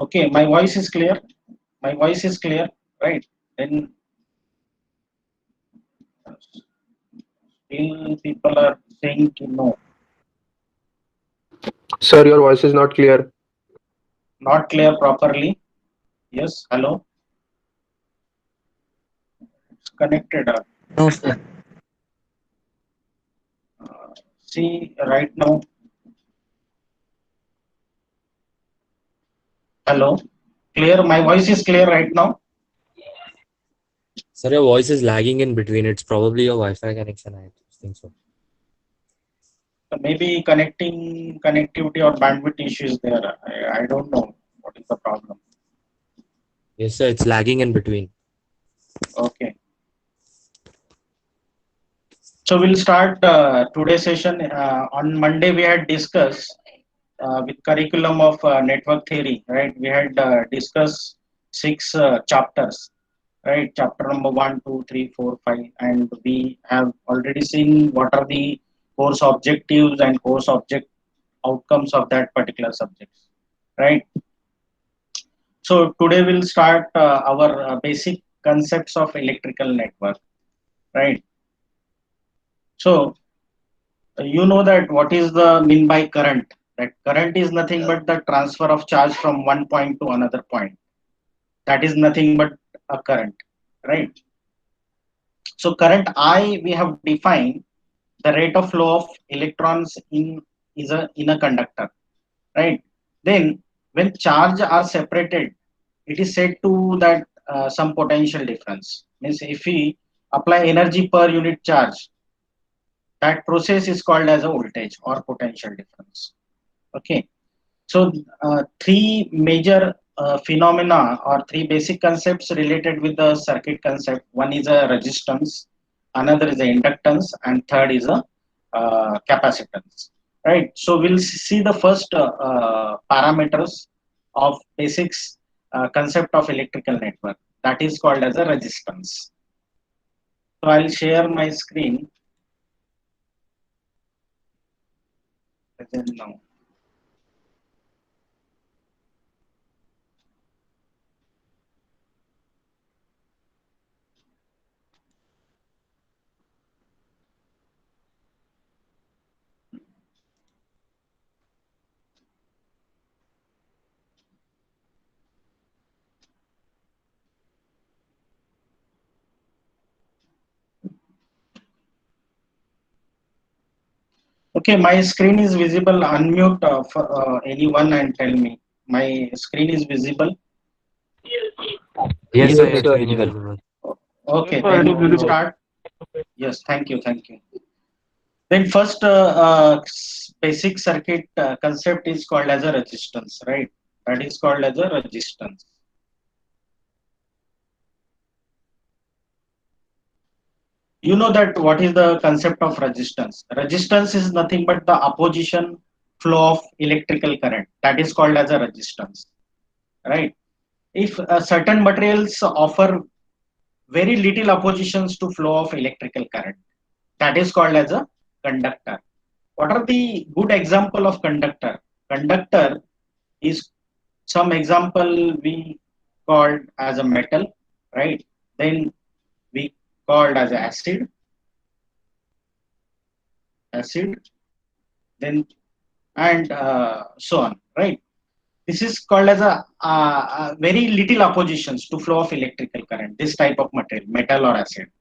Okay, my voice is clear. My voice is clear, right? Then still people are saying no, Sir, your voice is not clear. not clear properly. Yes, hello, it's connected. No, sir. See right now, hello, clear. My voice is clear right now. Sir, your voice is lagging in between. It's probably your Wi-Fi connection. I think so. Maybe connectivity or bandwidth issues there. I don't know what is the problem. Yes, sir. It's lagging in between. Okay, so we'll start today's session. On Monday, we had discussed with curriculum of network theory, right? We had discussed six chapters, right? Chapter number 1, 2, 3, 4, 5, and we have already seen what are the course objectives and course object outcomes of that particular subject, right? So today we'll start our basic concepts of electrical network, right? So you know that what is the mean by current? That current is nothing but the transfer of charge from one point to another point. That is nothing but a current, right? So current I we have defined the rate of flow of electrons in a conductor, right? Then when charge are separated, it is said to that some potential difference. Means if we apply energy per unit charge, that process is called as a voltage or potential difference. Okay. So three major phenomena or three basic concepts related with the circuit concept. One is a resistance, another is a inductance, and third is a capacitance. Right. So we'll see the first parameters of basics concept of electrical network. That is called as a resistance. So I'll share my screen. Now. Okay, my screen is visible. Unmute for anyone and tell me. My screen is visible. Yes, sir. Yes, It's sir. visible. Okay, Yes, sir, it then is we'll visible. start. Yes, thank you, thank you. Then first basic circuit concept is called as a resistance, right? That is called as a resistance. You know that what is the concept of resistance? Resistance is nothing but the opposition flow of electrical current. That is called as a resistance, right? If certain materials offer very little oppositions to flow of electrical current, that is called as a conductor. What are the good example of conductor? Conductor is some example we called as a metal, right? Then we called as acid, then and so on, right? This is called as a very little oppositions to flow of electrical current. This type of material, metal or acid,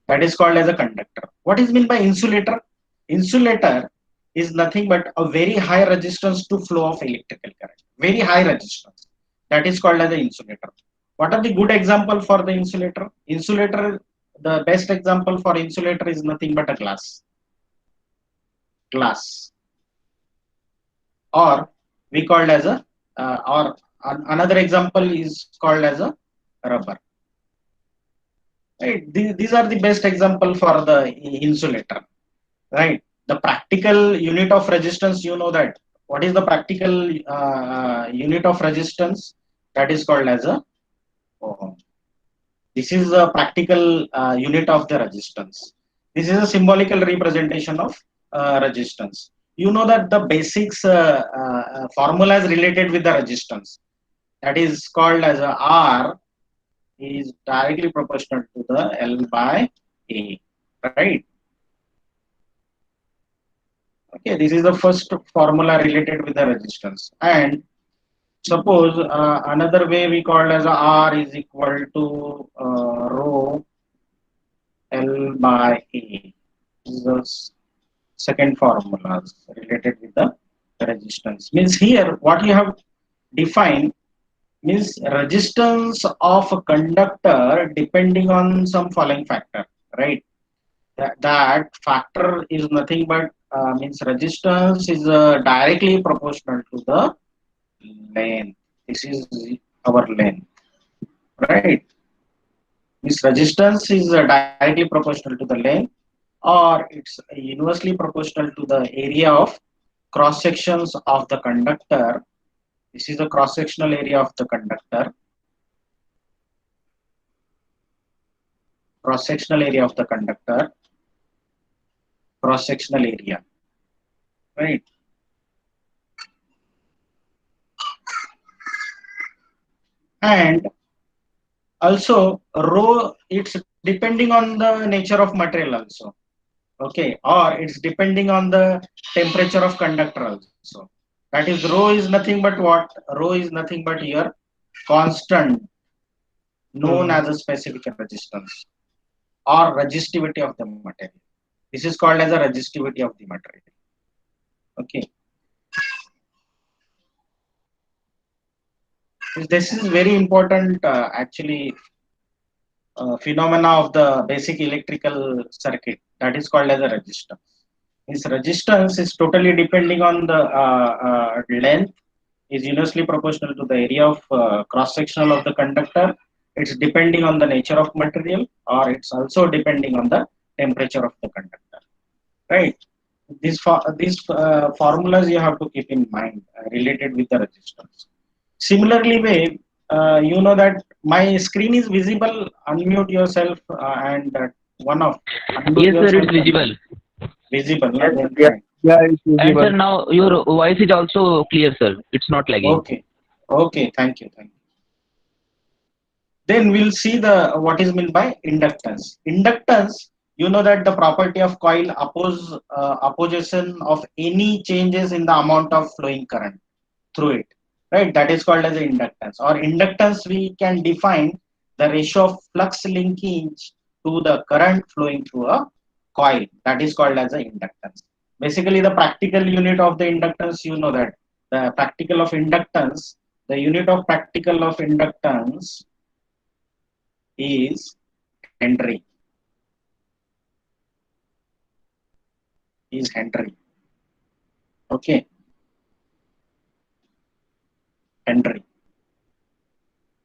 that is called as a conductor. What is meant by insulator? Insulator is nothing but a very high resistance to flow of electrical current. Very high resistance. That is called as an insulator. What are the good example for the insulator? Insulator, the best example for insulator is nothing but a glass. Glass, or we called as a or another example is called as a rubber. Right? These are the best example for the insulator. Right. The practical unit of resistance, you know that. What is the practical unit of resistance? That is called as a ohm. This is a practical unit of the resistance. This is a symbolical representation of resistance. You know that the basics formulas related with the resistance. that is called as a R is directly proportional to the L by A, right? Okay, this is the first formula related with the resistance. And suppose another way we call as a R is equal to rho L by A. This is the second formula related with the resistance. Means here what you have defined means resistance of a conductor depending on some following factor, right? That factor is nothing but means resistance is directly proportional to the length. This is our length, right? Means resistance is directly proportional to the length, or it's inversely proportional to the area of cross sections of the conductor. This is the cross sectional area of the conductor. Cross sectional area of the conductor. Cross sectional area, right? And also rho, it's depending on the nature of material also, okay, or it's depending on the temperature of conductor also. That is, rho is nothing but what? Rho is nothing but your constant known Hmm. as a specific resistance or resistivity of the material. This is called as a resistivity of the material. Okay, this is very important actually phenomena of the basic electrical circuit, that is called as a resistance. This resistance is totally depending on the length, is inversely proportional to the area of cross sectional of the conductor. It's depending on the nature of material, or it's also depending on the temperature of the conductor, right? These formulas you have to keep in mind related with the resistance. Similarly, way you know that my screen is visible. Unmute yourself and one of unmute Yes, sir, yourself it's and visible. visible. No? Yes, Then yeah, fine. yeah, it's And sir, visible. now your voice is also clear, sir. It's not lagging. Okay. Okay. Thank you. Thank you. Then we'll see the what is meant by inductance. Inductance, you know that the property of coil opposition of any changes in the amount of flowing current through it, right? That is called as inductance. Or inductance, we can define the ratio of flux linkage to the current flowing through a coil. That is called as a inductance. Basically, the practical unit of the inductance, you know that the practical of inductance, the unit of practical of inductance is Henry. Is Henry. Okay, Henry.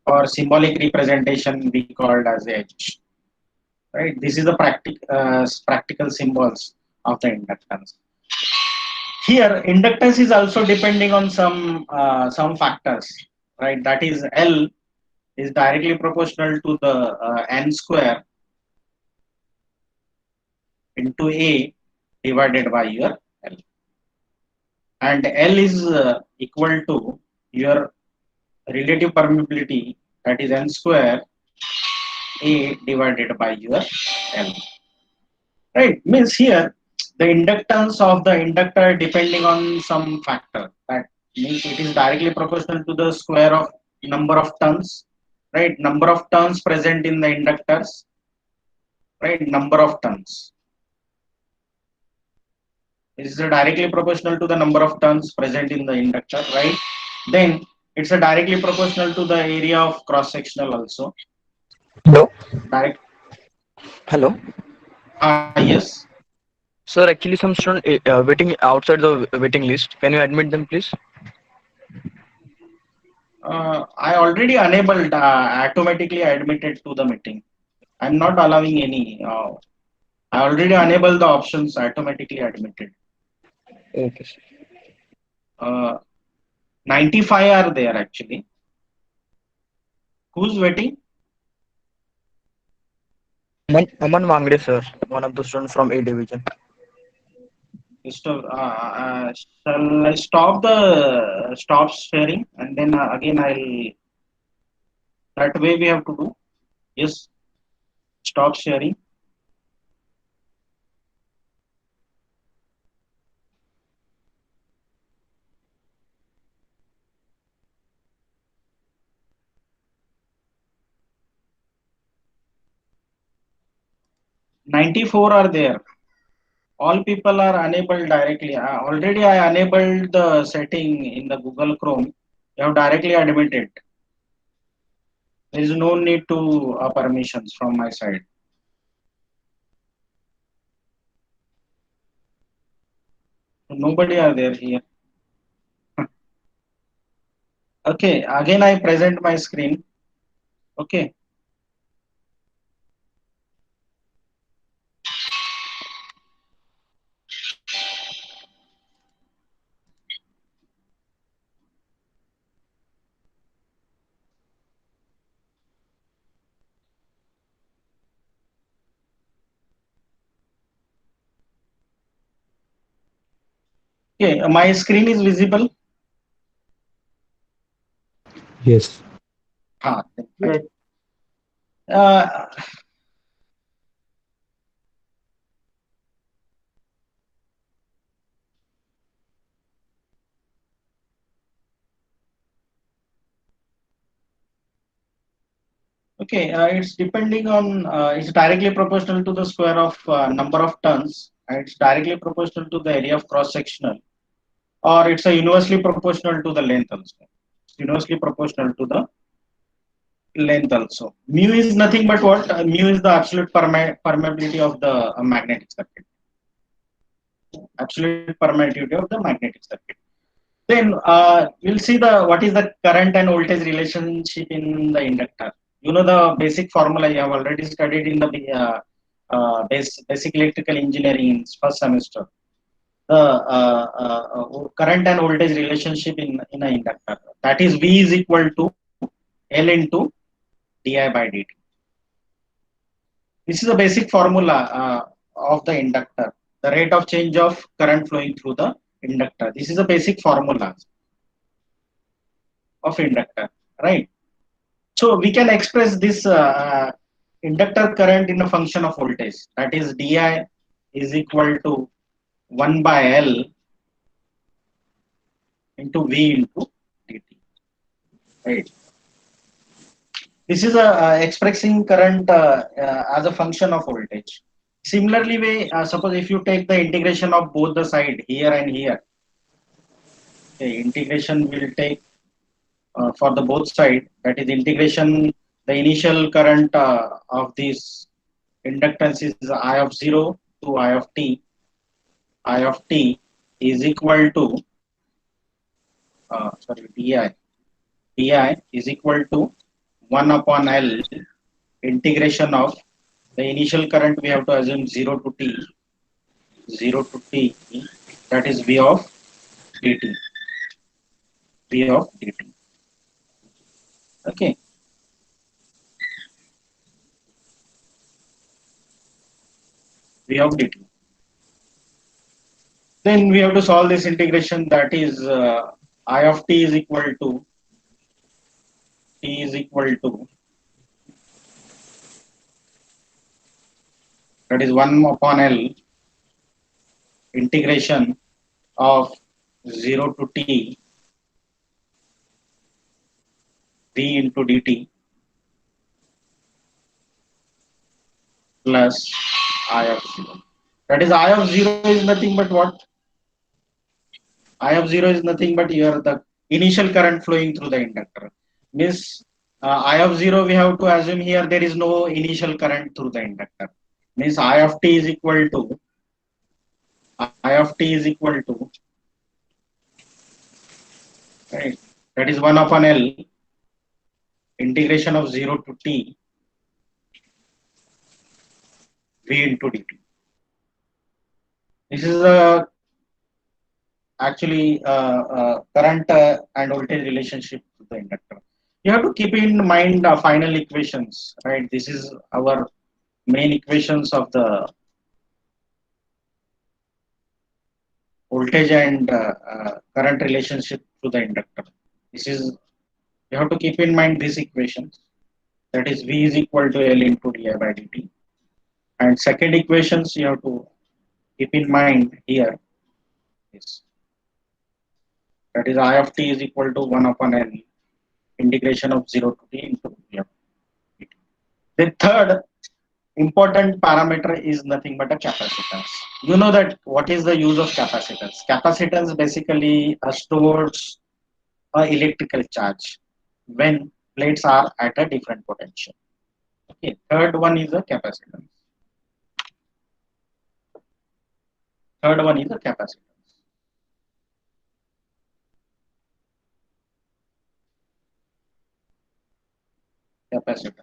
Or symbolic representation we called as H. Right. This is the practical symbols of the inductance. Here, inductance is also depending on some factors. Right. That is L is directly proportional to the N square into A divided by your L. And L is equal to your relative permeability, that is N square A divided by your L. Right? Means here the inductance of the inductor depending on some factor. That means it is directly proportional to the square of number of turns, right? Number of turns present in the inductors, right? Number of turns. Is directly proportional to the number of turns present in the inductor, right? Then it's a directly proportional to the area of cross sectional also. Hello, Direct. hello. Yes. Sir, actually, some student waiting outside the waiting list. Can you admit them, please? I already enabled automatically admitted to the meeting. I'm not allowing any. I already enabled the options automatically admitted. Okay, sir. Uh, 95 are there actually. Who's waiting? Aman Mangde, sir, one of the students from A division. Shall I stop sharing and then again I'll That way we have to do. Yes, stop sharing. "94" are there. All people are unable directly. Already I enabled the setting in the Google Chrome. You have directly admitted. There is no need to permissions from my side. Nobody are there here. Okay, again I present my screen. Okay. Okay, my screen is visible. Yes. Yes. Uh, okay, it's depending on, it's directly proportional to the square of number of turns. It's directly proportional to the area of cross sectional, or it's a universally proportional to the length also. It's universally proportional to the length also. Mu is nothing but what? Mu is the absolute permeability of the magnetic circuit. Absolute permittivity of the magnetic circuit. Then we'll see the what is the current and voltage relationship in the inductor. You know the basic formula you have already studied in the basic electrical engineering in first semester. The current and voltage relationship in an inductor. That is V is equal to L into di by dt. This is a basic formula of the inductor. The rate of change of current flowing through the inductor. This is a basic formula of inductor, right? So we can express this inductor current in a function of voltage. That is di is equal to 1 by L into V into dt, right? This is expressing current as a function of voltage. Similarly, suppose if you take the integration of both the side here and here, okay, integration will take for the both side. That is integration. The initial current of this inductance is I of 0 to I of t. I of t is equal to sorry di. Di is equal to 1 upon L integration of the initial current. We have to assume 0 to t, 0 to t, that is V of dt, V of dt. Okay. V of dt. Then we have to solve this integration. That is I of t is equal to that is 1 upon L integration of 0 to t V into dt plus I of 0. That is I of 0 is nothing but what? I of 0 is nothing but here the initial current flowing through the inductor. Means I of 0 we have to assume here there is no initial current through the inductor. Means I of t is equal to right, that is 1 upon L integration of 0 to t V into dt. This is actually current and voltage relationship to the inductor. You have to keep in mind final equations, right? This is our main equations of the voltage and current relationship to the inductor. This is, you have to keep in mind these equations. that is V is equal to L into di by dt. And second equations you have to keep in mind here is that is I of t is equal to 1 upon L integration of 0 to t into V of dt. The third important parameter is nothing but a capacitance. You know that what is the use of capacitance? Capacitance basically stores electrical charge when plates are at a different potential. Okay, third one is a capacitance. Third one is a capacitance. Capacitance.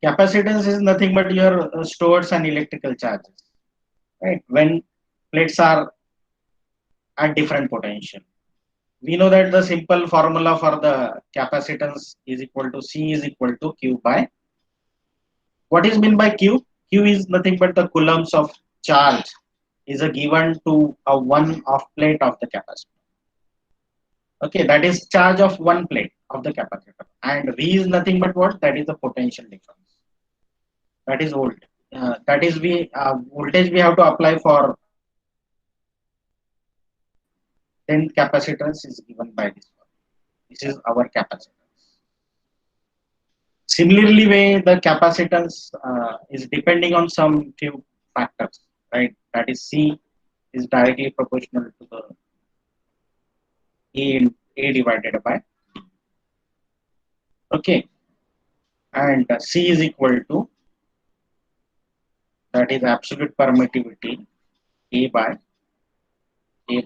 Capacitance is nothing but your stores and electrical charges, right? When plates are at different potential. We know that the simple formula for the capacitance is equal to C is equal to Q by, what is meant by Q? Q is nothing but the coulombs of charge is a given to a one off plate of the capacitor. Okay, that is charge of one plate of the capacitor. And V is nothing but what? That is the potential difference. That is volt. That is voltage we have to apply for, then capacitance is given by this one. This is our capacitance. Similarly, way the capacitance is depending on some few factors, right? That is C is directly proportional to the A divided by, okay, and C is equal to, that is absolute permittivity A by D.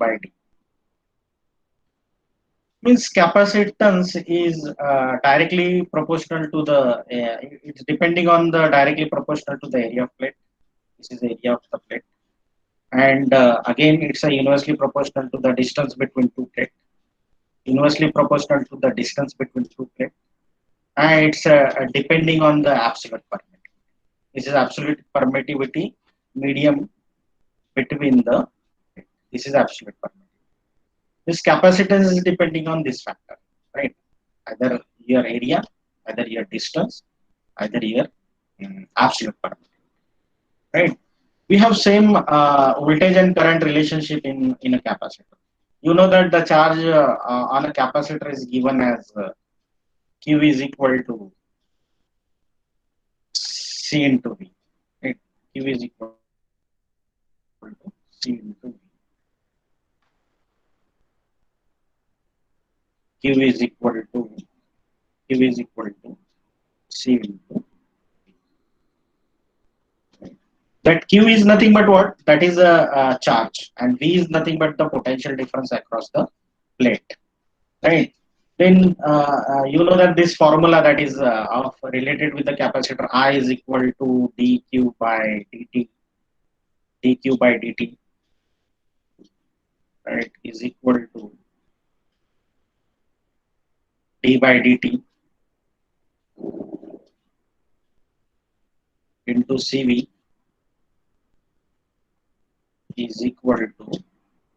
Means capacitance is directly proportional to the, it's depending on the directly proportional to the area of plate. This is the area of the plate. And again, it's a inversely proportional to the distance between two plates. Inversely proportional to the distance between two plates. And it's depending on the absolute permittivity. This is absolute permittivity medium between the, this is absolute permittivity. This capacitance is depending on this factor, right? Either your area, either your distance, either your absolute permittivity, right? We have same voltage and current relationship in a capacitor. You know that the charge on a capacitor is given as Q is equal to C into V, right? Q is equal to C into V. Q is equal to C into, that Q is nothing but what? That is a charge, and V is nothing but the potential difference across the plate, right? Then you know that this formula that is related with the capacitor, I is equal to dq by dt, right, is equal to d by dt into Cv is equal to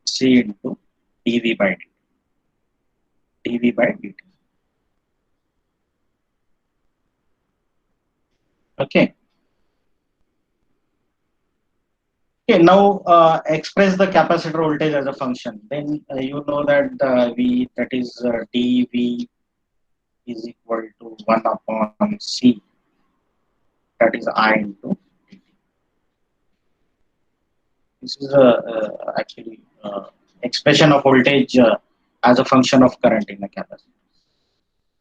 C into dV by dt. Okay. Okay. Now express the capacitor voltage as a function. Then you know that V, that is dV is equal to 1 upon C. That is I into dt. This is actually expression of voltage as a function of current in the capacitor.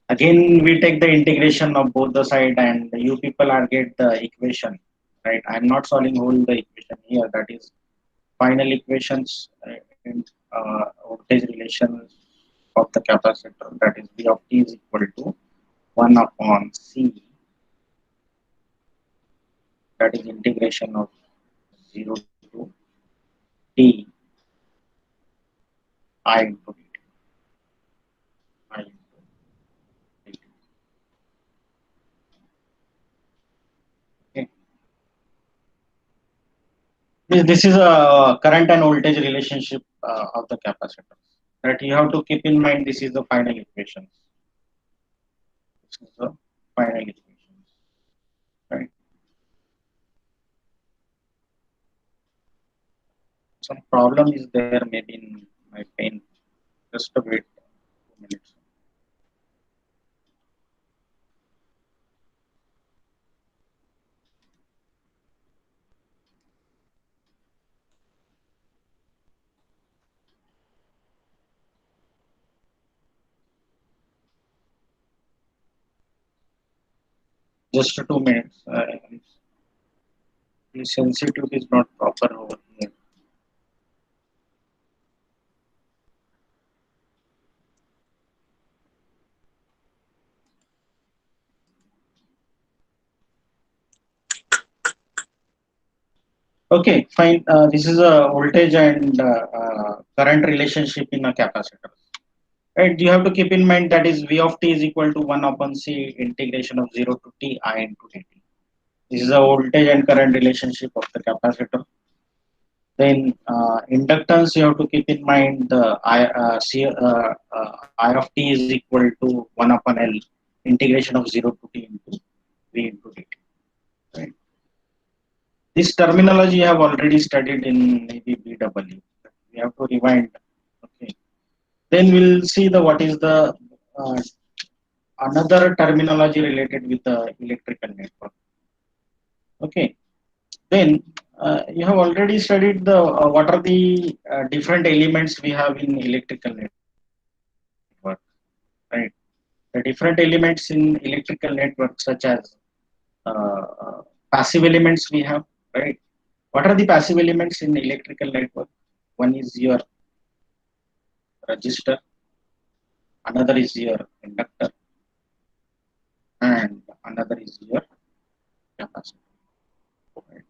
Again, we take the integration of both the side, and you people are get the equation, right? I'm not solving whole the equation here. That is final equations in voltage relations of the capacitor. That is V of t is equal to 1 upon C. That is integration of 0 to t I into dt. I into dt. Okay. This is a current and voltage relationship of the capacitor. That you have to keep in mind. This is the final equation. This is the final equations, right? Some problem is there maybe in my pen. Just a wait 2 minutes. Just 2 minutes. The sensitivity is not proper over here. Okay, fine. This is a voltage and current relationship in a capacitor. Right, you have to keep in mind that is V of t is equal to 1 upon C integration of 0 to t I into dt. This is a voltage and current relationship of the capacitor. Then inductance, you have to keep in mind the I of t is equal to 1 upon L integration of 0 to t into V into dt. Right. This terminology you have already studied in maybe BW. We have to rewind. Okay. Then we'll see the what is the another terminology related with the electrical network. Okay. Then you have already studied the what are the different elements we have in electrical network, right? The different elements in electrical network, such as passive elements we have, right? What are the passive elements in electrical network? One is your resistor, another is your inductor, and another is your capacitor. Right?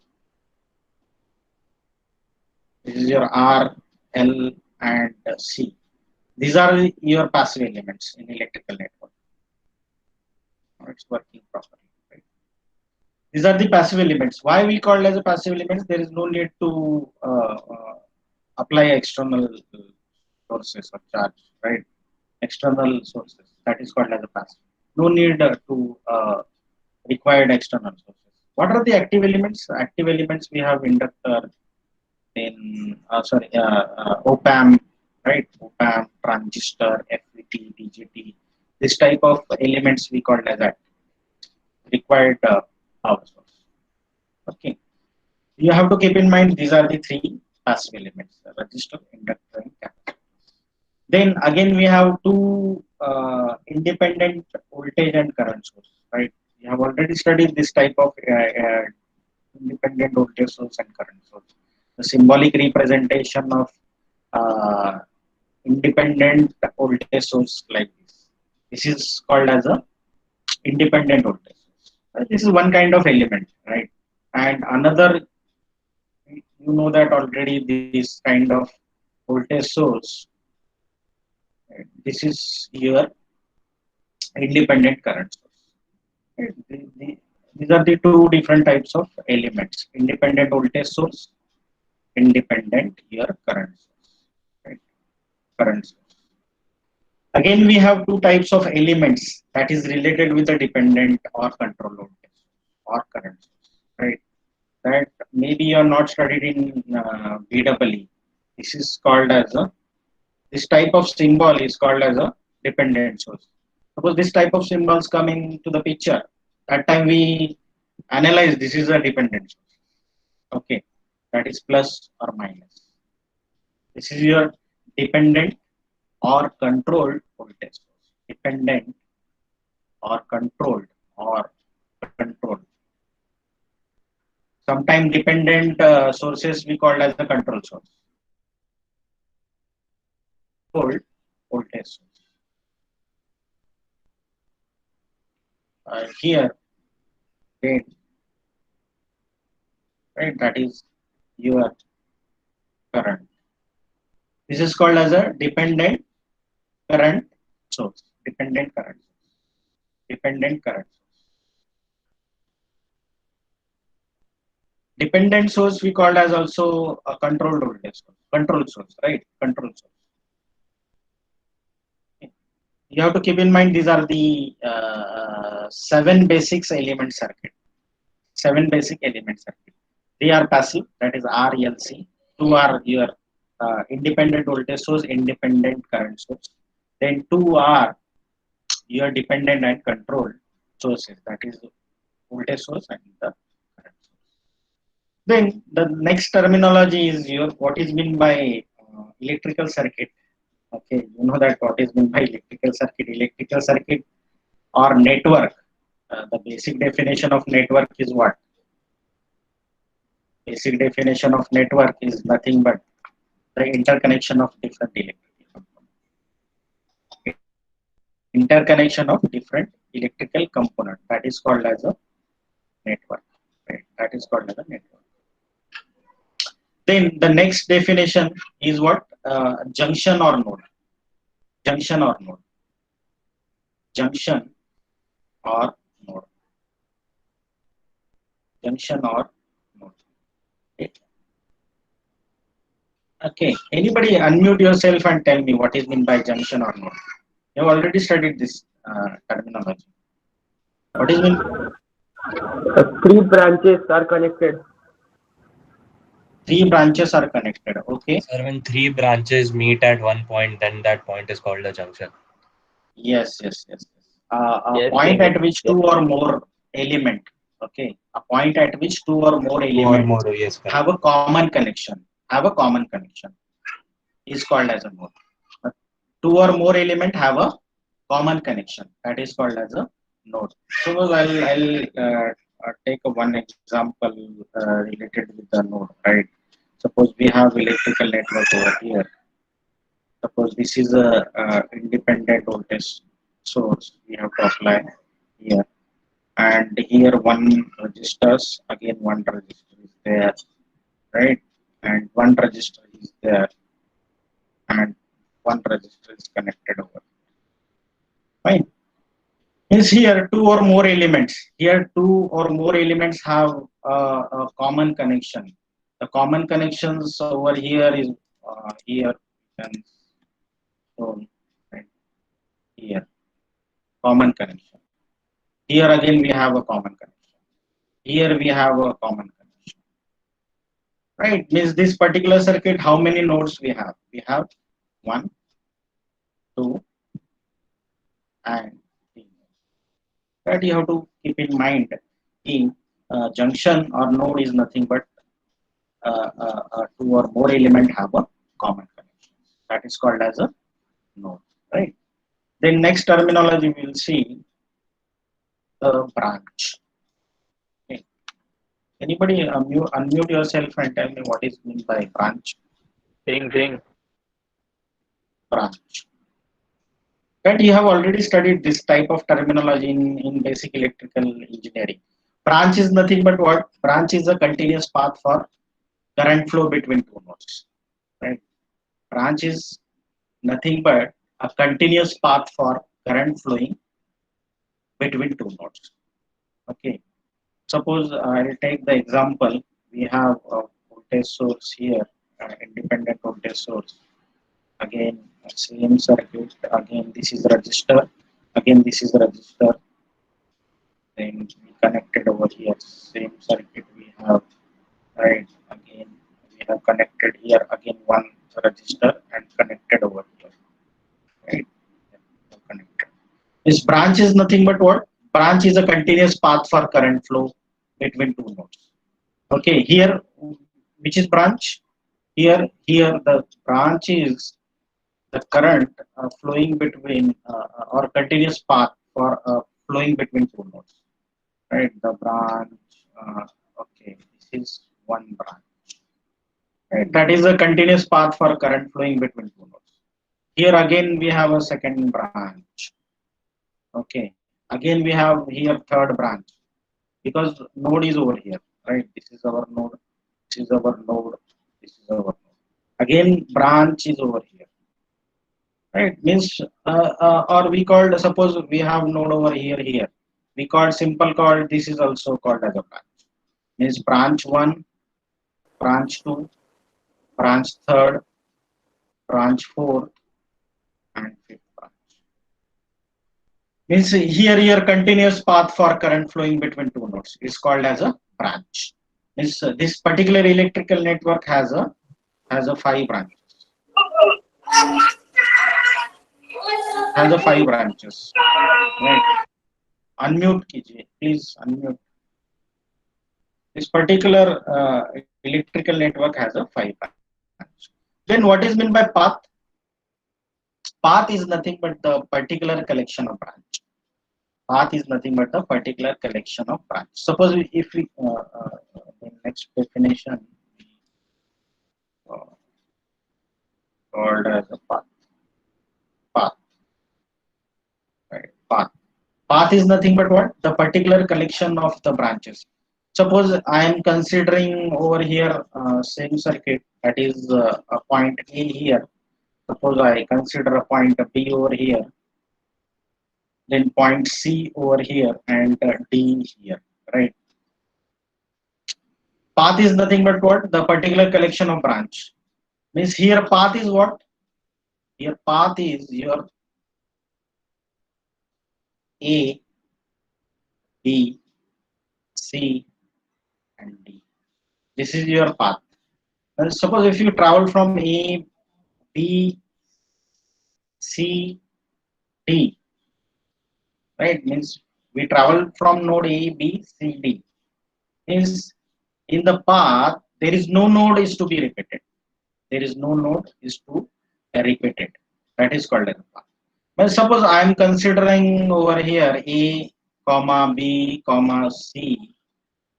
This is your R, L, and C. These are your passive elements in electrical network. Now it's working properly. Right? These are the passive elements. Why we call as a passive elements? There is no need to apply external sources of charge, right? External sources. That is called as a passive. No need to required external sources. What are the active elements? Active elements we have inductor, then op-amp, right? Op-amp, transistor, FET, BJT. This type of elements we call as that required power source. Okay. You have to keep in mind these are the three passive elements: resistor, inductor, and capacitor. Then again we have two independent voltage and current source, right? We have already studied this type of independent voltage source and current source. The symbolic representation of uh, independent voltage source like this. This is called as a independent voltage source. This is one kind of element, right? And another, you know that already this kind of voltage source. Right? This is your independent current source. Right? These are the two different types of elements: independent voltage source, independent your current source. Right? Current source. Again, we have two types of elements that is related with the dependent or control voltage or current source, right? That maybe you are not studied in BEE. This is called as a, this type of symbol is called as a dependent source. Suppose this type of symbols coming to the picture, that time we analyze this is a dependent source. Okay, that is plus or minus. This is your dependent or controlled voltage source. Dependent or controlled or controlled. Sometimes dependent sources we call as the control source. Controlled voltage source. Here, again, right, that is your current. This is called as a dependent current source. Dependent current source. Dependent current source. Dependent source we called as also a controlled voltage source. Control source, right? Control source. Okay. you have to keep in mind these are the 7 basics element circuit. 7 basic element circuit. 3 are passive, that is RLC. 2 are your independent voltage source, independent current source. Then 2 are your dependent and controlled sources, that is voltage source and the current source. Then the next terminology is your what is meant by electrical circuit. Okay, you know that what is meant by electrical circuit. Electrical circuit or network. The basic definition of network is what? Basic definition of network is nothing but the interconnection of different electrical components. Interconnection of different electrical components. That is called as a network. Right? That is called as a network. Then the next definition is what? Junction or node. Junction or node. Junction or node. Junction or node. Okay. Anybody unmute yourself and tell me what is meant by junction or node. You have already studied this terminology. What is mean? Three branches are connected. 3 branches are connected. Okay. Sir, when 3 branches meet at one point, then that point is called a junction. Yes. A Yes, point same. at which 2 or more element. Okay. A point at which 2 or more 2 or elements more, yes, correct. have a common connection. Have a common connection. Is called as a node. 2 or more element have a common connection. That is called as a node. Suppose I'll take one example related with the node. Right. Suppose we have electrical network over here. Suppose this is a independent voltage source. We have to apply here, and here one registers. Again, one resistor is there, right? And one resistor is there, and one resistor is connected over. Fine. Is here 2 or more elements. Here 2 or more elements have a common connection. The common connections over here is here and so right here common connection. Here again we have a common connection. Here we have a common connection. Right? Means this particular circuit, how many nodes we have? We have 1, 2, and 3. That you have to keep in mind. In junction or node is nothing but 2 or more element have a common connection. That is called as a node. Right? Then next terminology we will see the branch. Okay. Anybody unmute yourself and tell me what is meant by branch? Thing. Branch. Right? You have already studied this type of terminology in basic electrical engineering. Branch is nothing but what? Branch is a continuous path for current flow between 2 nodes. Right? Branch is nothing but a continuous path for current flowing between 2 nodes. Okay. Suppose I'll take the example. We have a voltage source here, independent voltage source. Again, same circuit. Again, this is resistor. Again, this is resistor. Then we connected over here. Same circuit we have. Right. Again, we have connected here. Again, one resistor and connected over here. Right. Connected. This branch is nothing but what? Branch is a continuous path for current flow between 2 nodes. Okay, here, which is branch? Here the branch is the current flowing between or continuous path for flowing between 2 nodes. Right, the branch. Okay, this is one branch. Right, that is a continuous path for current flowing between 2 nodes. Here again we have a second branch. Okay, again we have here third branch because node is over here. Right, this is our node. This is our node. This is our node. Again, branch is over here. Right, means or we called, suppose we have node over here. We called simple called, this is also called as a branch. Means branch 1, branch 2, branch 3rd, branch 4th, and 5th branch. Means here your continuous path for current flowing between two nodes is called as a branch. Means this particular electrical network has a 5 branches. Has a 5 branches. Right. Unmute कीजिए, please unmute. This particular electrical network has a 5 branches. Then what is meant by path? Path is nothing but the particular collection of branch. Path is nothing but the particular collection of branch. Suppose if we the next definition uh, called as a path. Path, right? Path. Path is nothing but what? The particular collection of the branches. Suppose I am considering over here same circuit, that is a point A here. Suppose I consider a point B over here, then point C over here, and D here, right? Path is nothing but what? The particular collection of branch. Means here path is what? Here path is your A, B, C, and D. This is your path. And suppose if you travel from A, B, C, D, right? Means we travel from node A, B, C, D. Means in the path there is no node is to be repeated. There is no node is to be repeated. That is called as a path. Well, suppose I am considering over here A, comma B, comma C,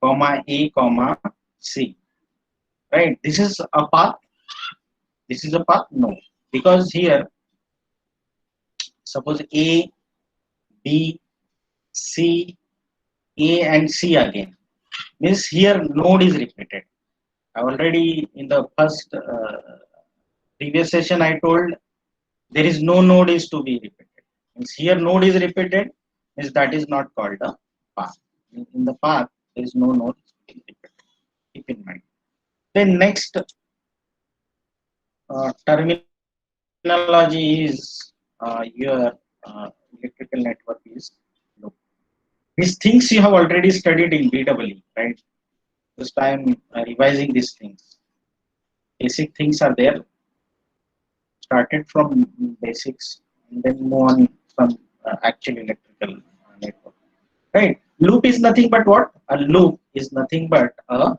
comma A, comma C. Right? This is a path. This is a path? No. Because here, suppose A, B, C, A and C again. Means here node is repeated. I already in the first previous session I told there is no node is to be repeated. Means here node is repeated, means that is not called a path. In the path there is no node to be repeated. Keep in mind. Then next terminology is your electrical network is loop. These things you have already studied in BEE, right? Just I am revising these things. Basic things are there. Started from basics and then move on some actual electrical network. Right? Loop is nothing but what? A loop is nothing but a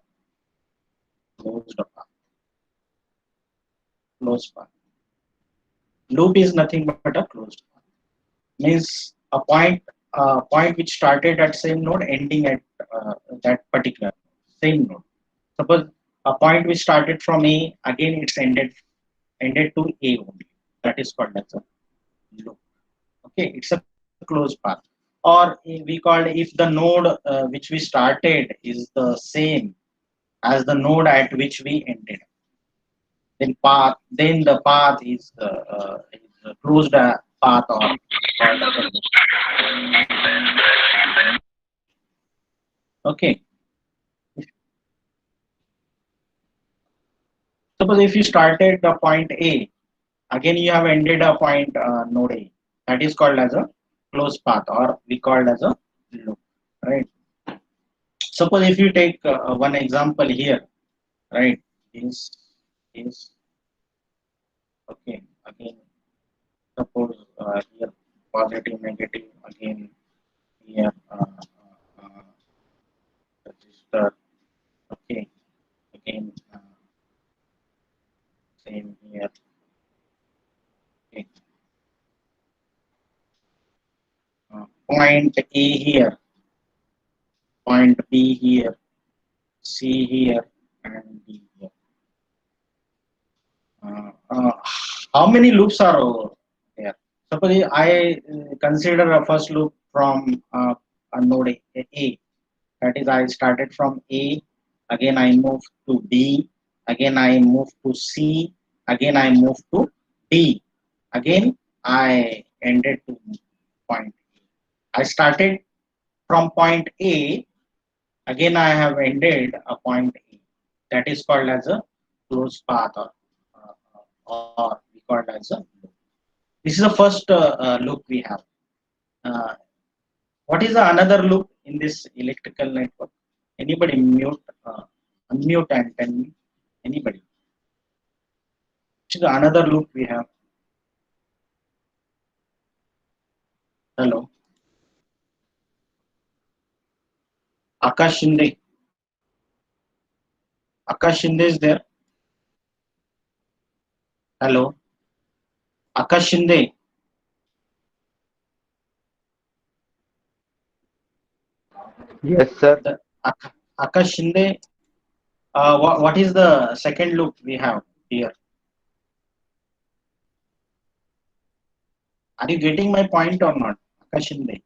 closed path. Closed path. Loop is nothing but a closed path. Means a point which started at same node ending at that particular same node. Suppose a point which started from A, again it's ended to A only. That is called as a loop. Okay, it's a closed path. Or we call if the node which we started is the same as the node at which we ended. Then the path is a closed path or okay. Suppose if you started the point A, again you have ended a point node A. That is called as a closed path or we called as a loop, right? Suppose if you take one example here, right? Is okay. Again, suppose here positive, negative. Again here resistor. Okay. Again same here. Okay. Point A here, point B here, C here, and D here. How many loops are over there? Suppose I consider a first loop from a node A. That is, I started from A, again I move to B, again I move to C, again I move to D, again I ended to point A. I started from point A, again I have ended a point A. That is called as a closed path or we call it as a loop. This is the first loop we have. Uh, what is the another loop in this electrical network? Anybody mute, unmute and tell me. Anybody? Which is the another loop we have? Hello, Akash Shinde. Akash Shinde is there. Hello, Akash Shinde. Yes, sir. The Akash Shinde. What is the second loop we have here? Are you getting my point or not, Akash Shinde?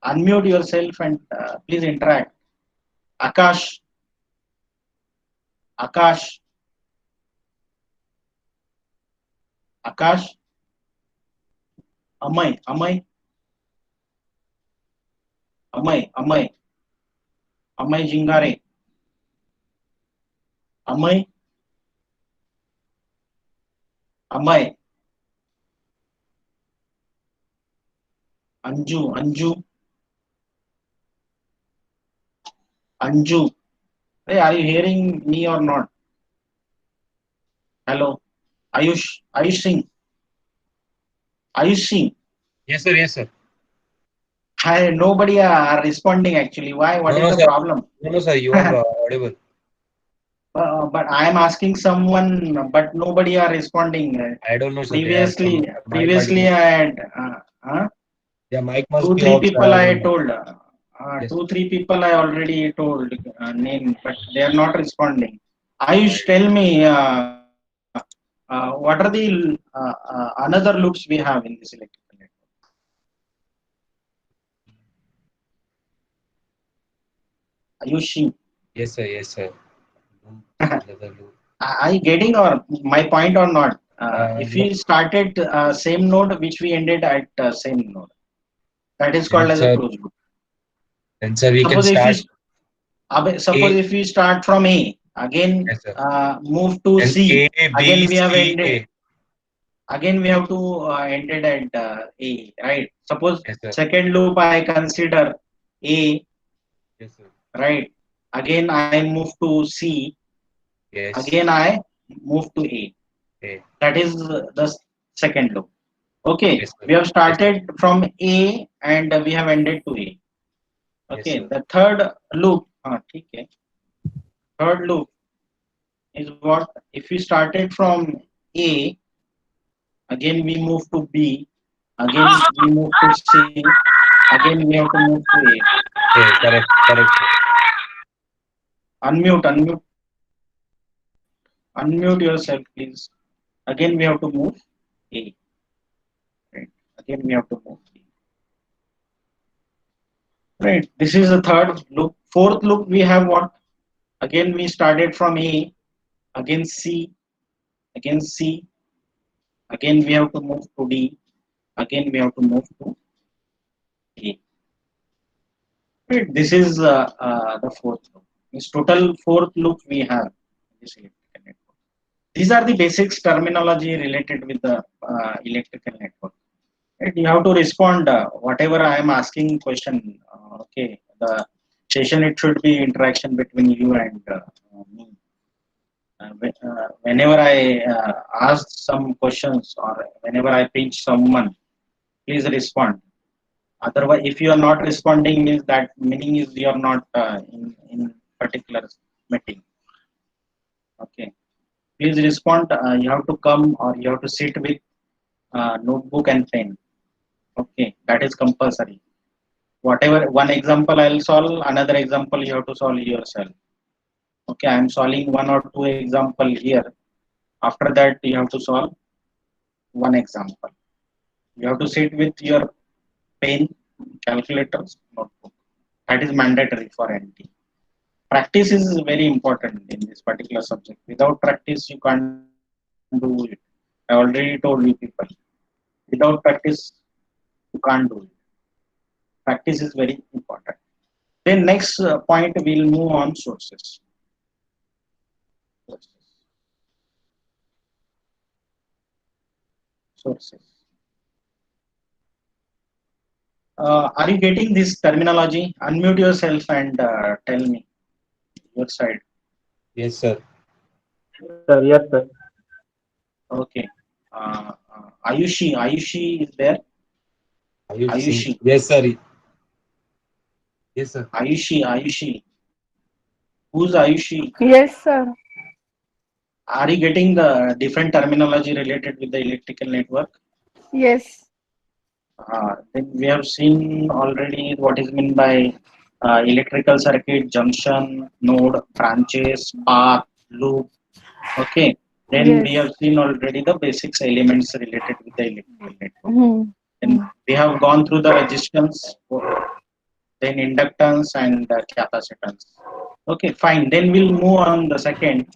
Unmute yourself and please interact. Akash, Akash, Akash, Amay, Amay, Amay, Amay, Amay Jingare, Amay, Amay, Anju, Anju, Anju. Hey, are you hearing me or not? Hello, Ayush, Ayush Singh, Ayush Singh. Yes, sir. Yes, sir. Hi, nobody are responding actually. Why? What No, is no, the sir. problem? No, no, sir. You are audible. But I am asking someone, but nobody are responding. I don't know, sir. They are Previously, mic might be, previously I had their mic must two, be three off, sir. people I I don't know. told. Yes. Two, three people I already told name, but they are not responding. I, Ayush, tell me, what are the another loops we have in this electrical network? Ayush, yes, sir. Yes, sir. Another loop. are you getting or my point or not? If No, we started same node, which we ended at same node, that is then, called as a sir, closed loop. then, sir, we can Suppose if we start suppose A. if we start from A, again Yes, sir. move to Then C, A, again B, we have C, ended. A. Again we have to ended at A, right? Suppose Yes, sir. second loop I consider A, Yes, sir. right? Again I move to C. Yes. Again I move to A. A. That is the second loop. Okay, Yes, sir. we have Yes, sir. started from A and we have ended to A. Yes, Okay, sir. the third loop, okay. Third loop is what? If we started from A, again we move to B, again we move to C, again we have to move to A. A. Correct. Correct, sir. Unmute, unmute, unmute yourself, please. Again we have to move A. Right. Again we have to move A. Right. This is the third loop. Fourth loop we have what? Again we started from A, again C, again C, again we have to move to D, again we have to move to A. Right. This is the fourth loop. This total fourth loop we have in this electrical network. These are the basics terminology related with the electrical network. Right. You have to respond whatever I am asking question. Okay, the session it should be interaction between you and me. Whenever I ask some questions or whenever I pinch someone, please respond. Otherwise, if you are not responding, means that meaning is you are not in particular meeting. Okay, please respond. You have to come or you have to sit with notebook and pen. Okay, that is compulsory. Whatever one example I'll solve, another example you have to solve yourself. Okay, I'm solving one or two example here. After that, you have to solve one example. You have to sit with your pen, calculators, notebook. That is mandatory for NT. Practice is very important in this particular subject. Without practice, you can't do it. I already told you people. Without practice, you can't do it. Practice is very important. Then next point, we'll move on sources. Sources. Are you getting this terminology? Unmute yourself and tell me your side. Yes, sir. Sir, yes, sir. Okay. Ayushi is there. Ayushi. Ayushi, Yes, sir. Yes, sir. Ayushi. Who's Ayushi? Yes, sir. Are you getting the different terminology related with the electrical network? Yes. Then we have seen already what is meant by electrical circuit, junction, node, branches, path, loop. Okay. Then we Yes. have seen already the basics elements related with the electrical network. Hmm. Then we have gone through the resistance, then inductance and capacitance. Okay, fine. Then we'll move on the second.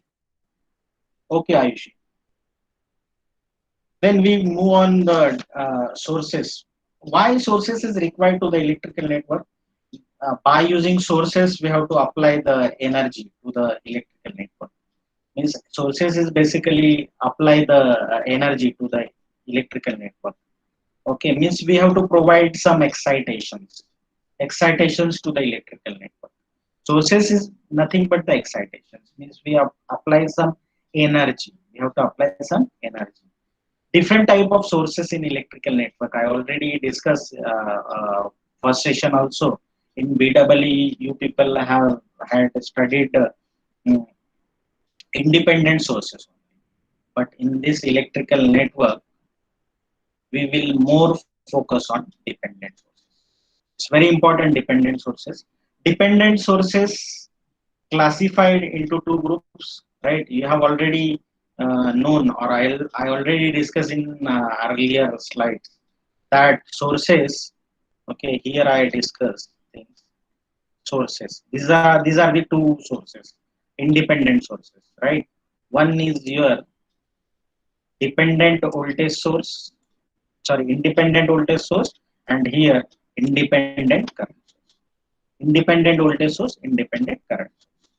Okay, Ayushi. Then we move on the sources. Why sources is required to the electrical network? By using sources, we have to apply the energy to the electrical network. Means sources is basically apply the energy to the electrical network. Okay, means we have to provide some excitations to the electrical network. Sources is nothing but the excitations. Means we apply some energy. We have to apply some energy. Different type of sources in electrical network. I already discussed first session also. In BEE, you people have had studied mm, independent sources. But in this electrical network, we will more focus on dependent sources. It's very important, dependent sources. Dependent sources classified into two groups, right? You have already known, or I already discussed in earlier slides that sources. Okay, here I discuss things. Sources. These are the two sources, independent sources, right? One is your dependent voltage source, sorry, independent voltage source, and here independent current source. Independent voltage source, independent current source.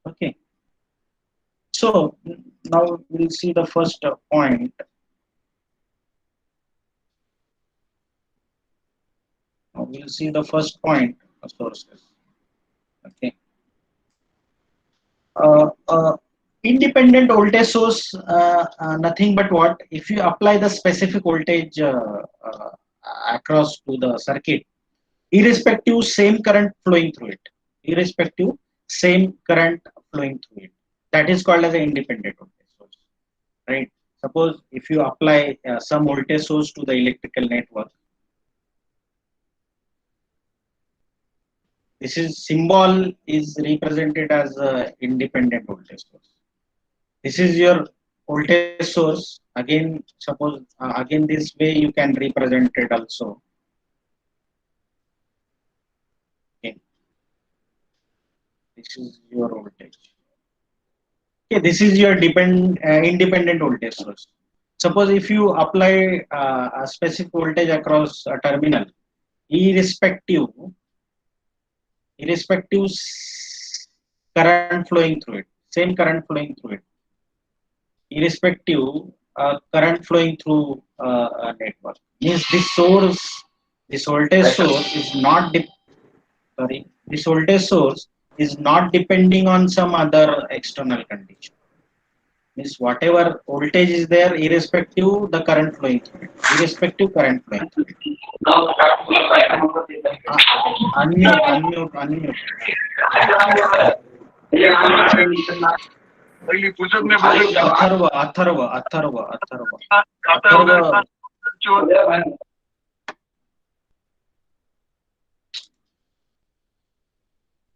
Okay. So now we'll see the first point. Now we'll see the first point of sources. Okay. Independent voltage source, nothing but what? If you apply the specific voltage across to the circuit, irrespective same current flowing through it. Irrespective same current flowing through it. That is called as an independent voltage source, right? Suppose if you apply some voltage source to the electrical network, this is symbol is represented as a independent voltage source. This is your voltage source. Again, suppose again this way you can represent it also. Okay. This is your voltage. Okay, this is your independent voltage source. Suppose if you apply a specific voltage across a terminal, irrespective current flowing through it, same current flowing through it, irrespective current flowing through a network, means this voltage source is not sorry, this voltage source is not depending on some other external condition. Means whatever voltage is there, irrespective the current flowing through it, irrespective current flowing through it. Unmute. Atharva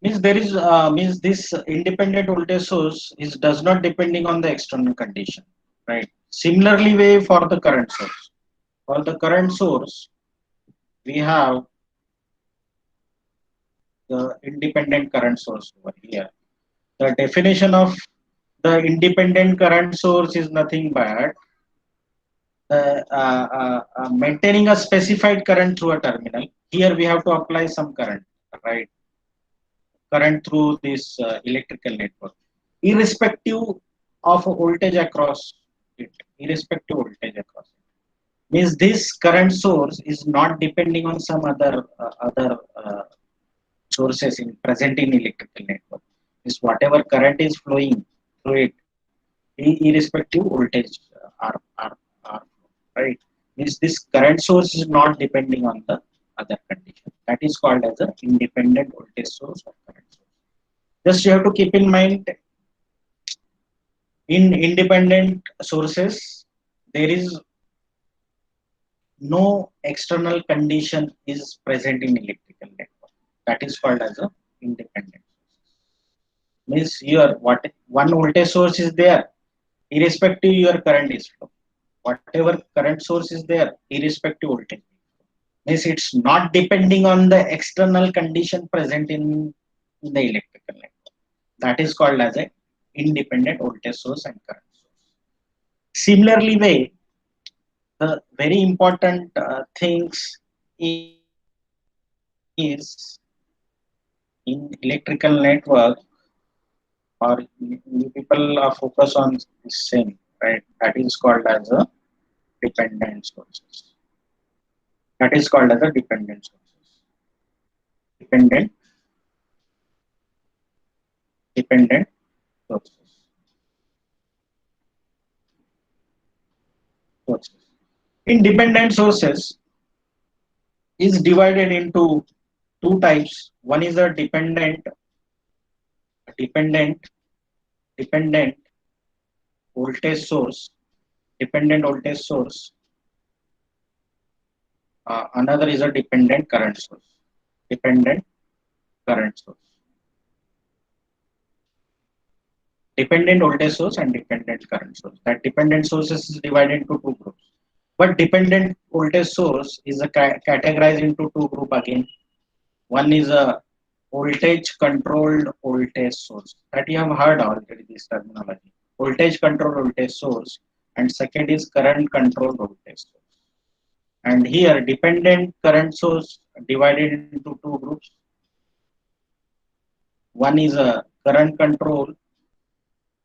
means there is means this independent voltage source is does not depending on the external condition, right? Similarly way for the current source. For the current source, we have the independent current source over here. The definition of the independent current source is nothing but maintaining a specified current through a terminal. Here we have to apply some current, right? Current through this electrical network, irrespective of voltage across it, irrespective voltage across it. Means this current source is not depending on some other sources in present in electrical network. Means whatever current is flowing through it, irrespective voltage are right. Means this current source is not depending on the other condition. That is called as a independent voltage source or current source. Just you have to keep in mind, in independent sources there is no external condition is present in electrical network. That is called as a independent. Means here what one voltage source is there, irrespective your current is flow. Whatever current source is there, irrespective voltage. Means it's not depending on the external condition present in the electrical network. That is called as a independent voltage source and current source. Similarly way, the very important things is in electrical network, or you people are focus on the same, right? That is called as a dependent sources. That is called as a dependent sources. Dependent sources. Sources. Independent sources is divided into two types. One is a dependent dependent voltage source. Dependent voltage source. Another is a dependent current source. Dependent current source. Dependent voltage source and dependent current source. That dependent sources is divided into two groups. But dependent voltage source is categorized into two groups again. One is a voltage controlled voltage source. That you have heard already this terminology. Voltage controlled voltage source, and second is current controlled voltage source. And here dependent current source divided into two groups. One is a current control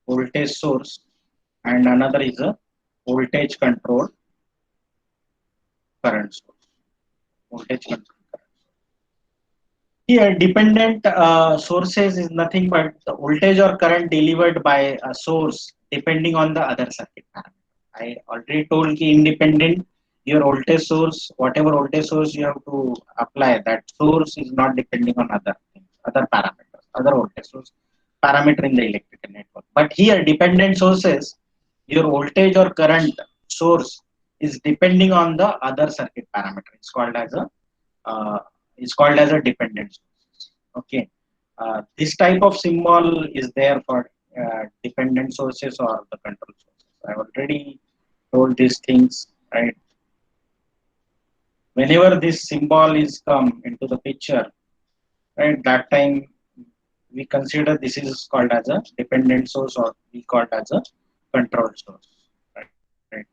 voltage source and another is a voltage control current source. Voltage control current source. Here dependent sources is nothing but the voltage or current delivered by a source depending on the other circuit parameter. I already told you independent, your voltage source, whatever voltage source you have to apply, that source is not depending on other things, other parameters, other voltage source parameter in the electrical network. But here dependent sources, your voltage or current source is depending on the other circuit parameter. It's called as a dependent source. Okay, this type of symbol is there for dependent sources or the control sources. I already told these things, right? Whenever this symbol is come into the picture, right, that time we consider this is called as a dependent source or we call it as a control source. Right? Right.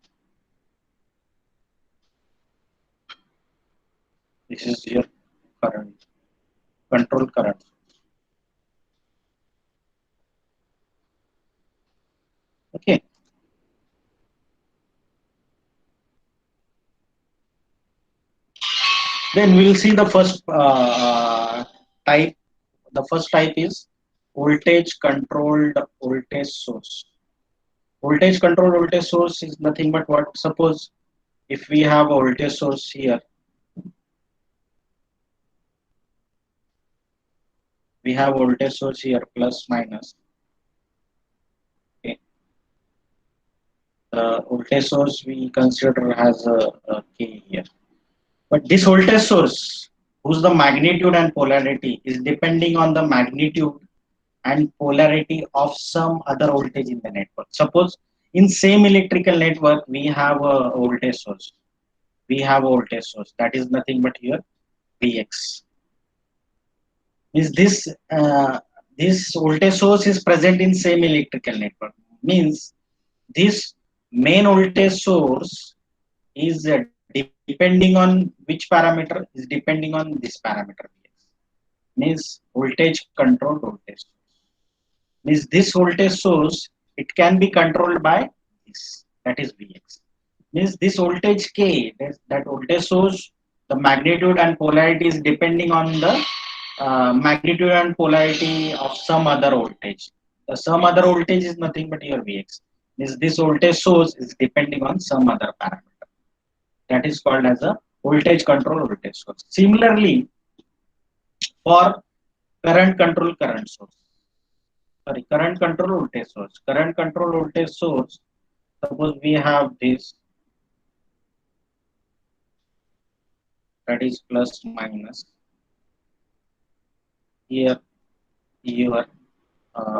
This is your current control current. Okay. Then we'll see the first type. The first type is voltage controlled voltage source. Voltage controlled voltage source is nothing but what? Suppose if we have a voltage source here, we have voltage source here plus minus. Okay. The voltage source we consider has a K here. But this voltage source, whose the magnitude and polarity is depending on the magnitude and polarity of some other voltage in the network. Suppose in same electrical network, we have a voltage source. We have a voltage source that is nothing but here Vx. Is this this voltage source is present in same electrical network? Means this main voltage source is depending on which parameter is depending on this parameter Vx. Means voltage controlled voltage source. Means this voltage source, it can be controlled by this, that is Vx. Means this voltage K, that voltage source, the magnitude and polarity is depending on the magnitude and polarity of some other voltage. The some other voltage is nothing but your Vx. Means this voltage source is depending on some other parameter. That is called as a voltage control voltage source. Similarly, for current control current source. Sorry, current control voltage source. Current control voltage source. Suppose we have this, that is plus minus. Here your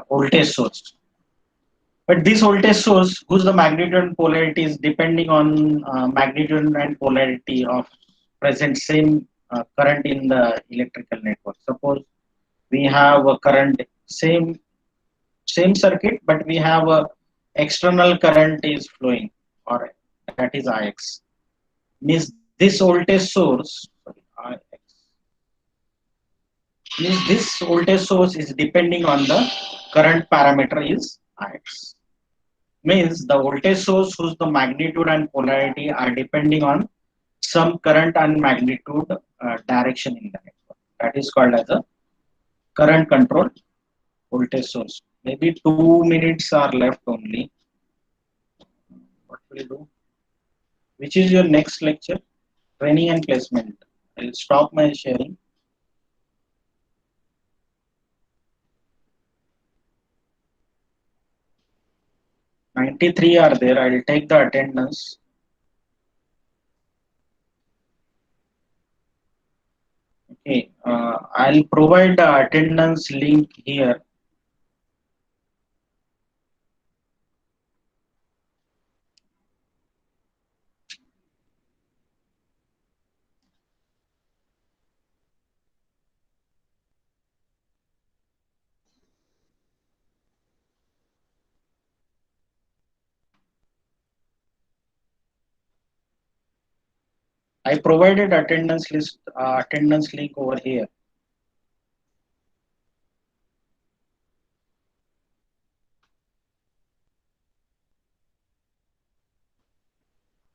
voltage source. But this voltage source, whose the magnitude and polarity is depending on magnitude and polarity of present same current in the electrical network. Suppose we have a current same circuit, but we have a external current is flowing, or that is Ix. Means this voltage source, sorry, Ix, means this voltage source is depending on the current parameter is Ix. Means the voltage source whose the magnitude and polarity are depending on some current and magnitude direction in the network. That is called as a current control voltage source. Maybe 2 minutes are left only. What will you do? Which is your next lecture? Training and placement. I'll stop my sharing. "93 are there. I'll take the attendance. Okay, I'll provide the attendance link here. I provided attendance link over here.